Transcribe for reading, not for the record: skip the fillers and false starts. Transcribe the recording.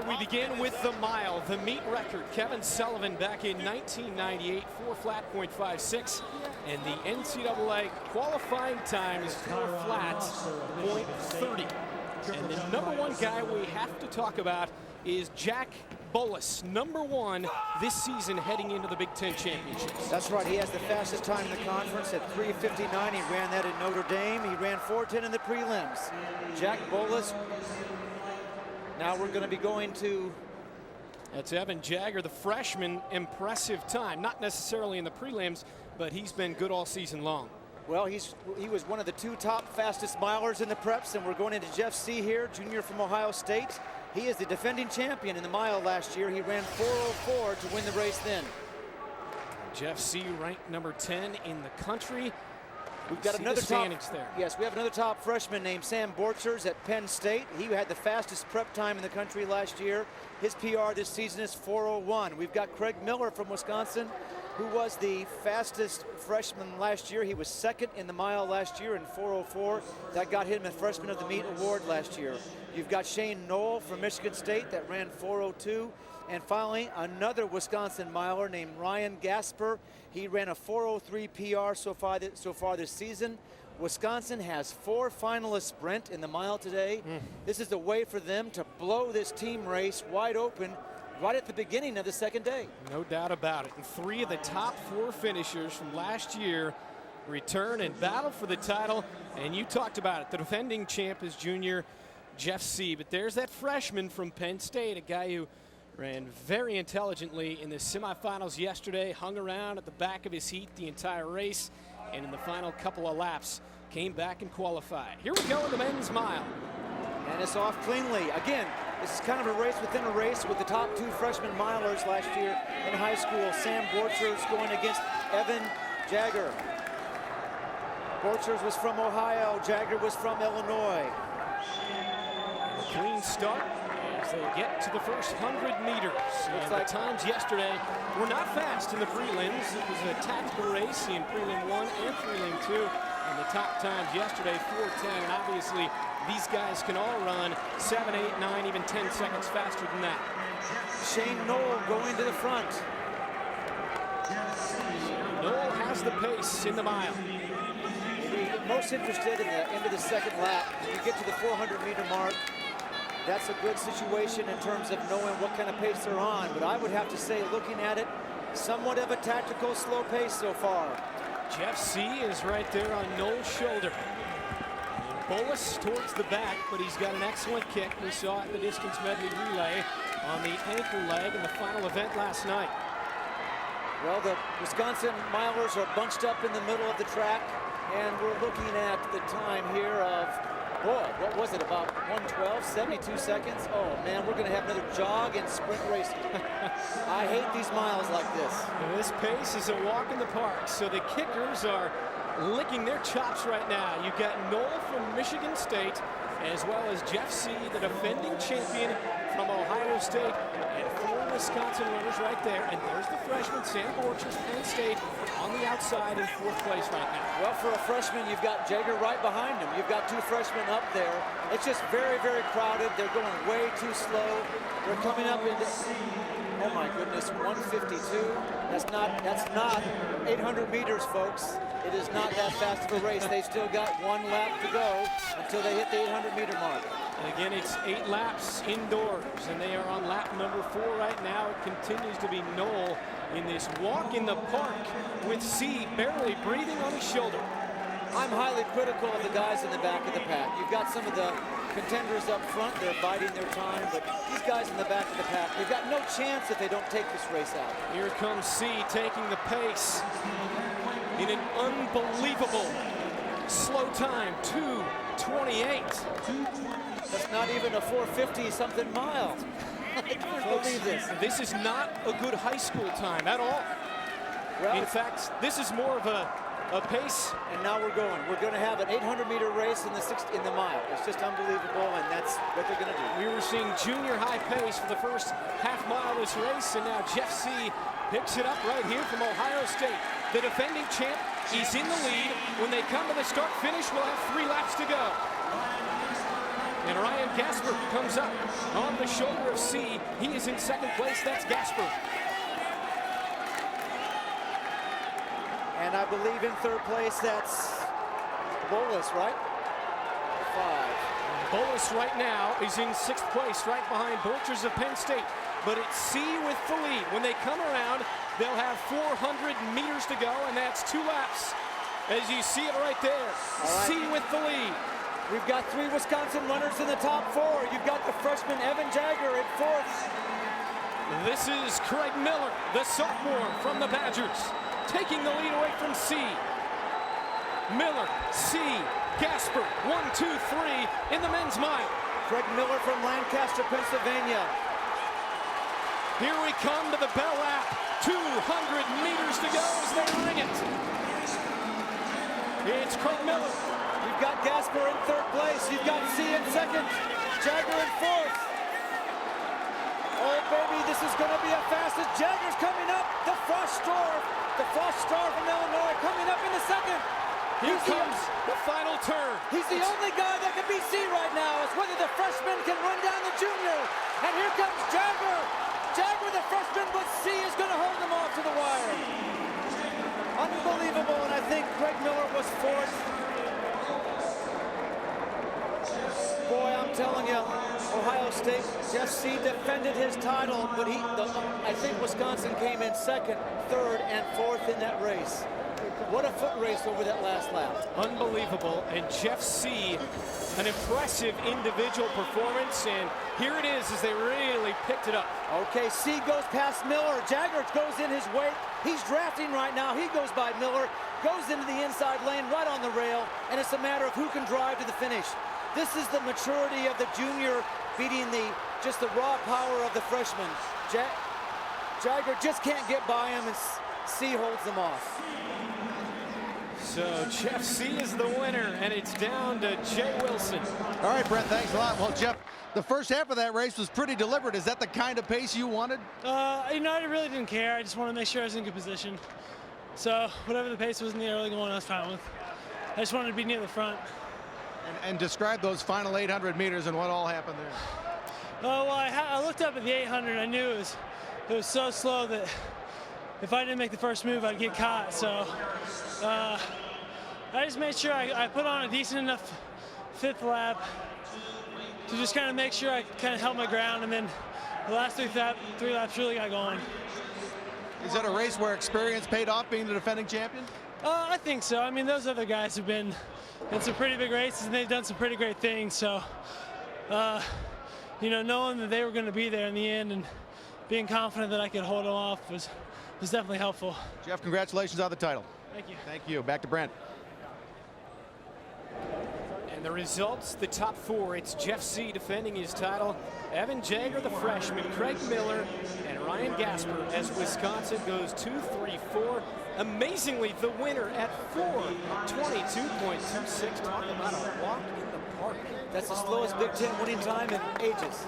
we begin with the mile, the meet record. Kevin Sullivan back in 1998, 4 flat .56, and the NCAA qualifying time is 4 flat .30. And the #1 guy we have to talk about is Jack Bolus, #1 this season heading into the Big Ten Championships. That's right, he has the fastest time in the conference at 3:59. He ran that in Notre Dame. He ran 4:10 in the prelims. Jack Bolus. Now we're going to be going to... That's Evan Jagger, the freshman. Impressive time, not necessarily in the prelims, but he's been good all season long. Well, he was one of the 2 top fastest milers in the preps, and we're going into Jeff Sieh here, junior from Ohio State. He is the defending champion in the mile last year. He ran 4:04 to win the race then. Jeff Sieh ranked #10 in the country. We've got another top, there. Yes, we have another top freshman named Sam Borchers at Penn State. He had the fastest prep time in the country last year. His PR this season is 4:01. We've got Craig Miller from Wisconsin, who was the fastest freshman last year. He was 2nd in the mile last year in 4:04. That got him a Freshman of the Meet award last year. You've got Shane Knoll from Michigan State that ran 4:02. And finally, another Wisconsin miler named Ryan Gasper. He ran a 4:03 PR so far this season. Wisconsin has 4 finalists, Brent, in the mile today. This is the way for them to blow this team race wide open right at the beginning of the second day. No doubt about it. And 3 of the top 4 finishers from last year return and battle for the title. And you talked about it. The defending champ is junior Jeff Sieh. But there's that freshman from Penn State, a guy who ran very intelligently in the semifinals yesterday, hung around at the back of his heat the entire race, and in the final couple of laps came back and qualified. Here we go in the men's mile. And it's off cleanly. Again, this is kind of a race within a race with the top 2 freshman milers last year in high school. Sam Borchers going against Evan Jagger. Borchers was from Ohio, Jagger was from Illinois. A clean start as they get to the first 100 meters. And the times yesterday were not fast in the prelims. It was a tactical race in prelim 1 and prelim 2. And the top times yesterday, 4:10. And obviously, these guys can all run 7, 8, 9, even 10 seconds faster than that. Shane Knoll going to the front. Knoll has the pace in the mile. Most interested in the end of the second lap. When you get to the 400-meter mark, that's a good situation in terms of knowing what kind of pace they're on. But I would have to say, looking at it, somewhat of a tactical slow pace so far. Jeff Sieh is right there on Knoll's shoulder. And Bolus towards the back, but he's got an excellent kick. We saw it in the distance medley relay on the ankle leg in the final event last night. Well, the Wisconsin milers are bunched up in the middle of the track, and we're looking at the time here of, boy, what was it, about 1:12, 72 seconds? Oh, man, we're going to have another jog and sprint race. I hate these miles like this. And this pace is a walk in the park, so the kickers are licking their chops right now. You've got Knoll from Michigan State, as well as Jeff Sieh, the defending champion from Ohio State, and 4 Wisconsin runners right there. And there's the freshman, Sam Borchers, Penn State, on the outside in 4th place right now. Well, for a freshman, you've got Jagger right behind him. You've got 2 freshmen up there. It's just very, very crowded. They're going way too slow. They're coming up into, oh my goodness, 152. That's not 800 meters, folks. It is not that fast of a race. They still got 1 lap to go until they hit the 800-meter mark. And again, it's 8 laps indoors, and they are on lap number 4 right now. It continues to be Knoll in this walk in the park with Sieh barely breathing on his shoulder. I'm highly critical of the guys in the back of the pack. You've got some of the contenders up front. They're biding their time, but these guys in the back of the pack, they've got no chance if they don't take this race out. Here comes Sieh taking the pace in an unbelievable slow time, 2:28. That's not even a 450-something mile. I can't believe this. This is not a good high school time at all. Well, in fact, this is more of a pace. And now we're going. We're going to have an 800-meter race in the mile. It's just unbelievable, and that's what they're going to do. We were seeing junior high pace for the first half mile of this race, and now Jeff Sieh picks it up right here from Ohio State. The defending champ, he's in the lead. When they come to the start-finish, we'll have 3 laps to go. And Ryan Gasper comes up on the shoulder of Sieh. He is in second place. That's Gasper. And I believe in third place, that's Bolus, right? 5. Bolus right now is in sixth place, right behind Borchers of Penn State. But it's Sieh with the lead. When they come around, they'll have 400 meters to go, and that's 2 laps. As you see it right there, Sieh with the lead. We've got 3 Wisconsin runners in the top 4. You've got the freshman Evan Jagger in 4th. This is Craig Miller, the sophomore from the Badgers, taking the lead away from Sieh. Miller, Sieh, Gasper, 1, 2, 3 in the men's mile. Craig Miller from Lancaster, Pennsylvania. Here we come to the bell lap. 200 meters to go as they ring it. It's Craig Miller. You've got Gasper in third place. You've got Sieh in second. Jagger in 4th. Oh, baby, this is going to be a fastest. Jagger's coming up. The Frost Star from Illinois coming up in the second. Here comes the final turn. He's the only guy that can beat Sieh right now. It's whether the freshman can run down the junior. And here comes Jagger. Jagger, the freshman, but Sieh is going to hold them off to the wire. Unbelievable, and I think Craig Miller was 4th. Boy, I'm telling you, Ohio State, Jeff Sieh defended his title, but I think Wisconsin came in 2nd, 3rd, and 4th in that race. What a foot race over that last lap. Unbelievable, and Jeff Sieh, an impressive individual performance, and here it is as they really picked it up. Okay, Sieh goes past Miller. Jagger goes in his wake. He's drafting right now. He goes by Miller, goes into the inside lane right on the rail, and it's a matter of who can drive to the finish. This is the maturity of the junior beating just the raw power of the freshman. Jagger just can't get by him, and Sieh holds them off. So Jeff Sieh is the winner, and it's down to Jay Wilson. All right, Brent, thanks a lot. Well, Jeff, the first half of that race was pretty deliberate. Is that the kind of pace you wanted? I really didn't care. I just wanted to make sure I was in good position. So whatever the pace was in the early going, I was fine with. I just wanted to be near the front. And describe those final 800 meters and what all happened there. Well, I looked up at the 800. I knew it was so slow that if I didn't make the first move, I'd get caught. So I just made sure I put on a decent enough 5th lap to just kind of make sure I kind of held my ground, and then the last 3 laps really got going. Is that a race where experience paid off being the defending champion? I think so. I mean, those other guys have been in some pretty big races, and they've done some pretty great things. So, knowing that they were going to be there in the end and being confident that I could hold them off was definitely helpful. Jeff, congratulations on the title. Thank you. Thank you. Back to Brent. And the results, the top 4, it's Jeff Sieh defending his title, Evan Jagger, the freshman, Craig Miller, and Ryan Gasper as Wisconsin goes 2, 3, 4. Amazingly, the winner at 4:22.26. Talk about a walk in the park. That's the slowest Big Ten winning time in ages.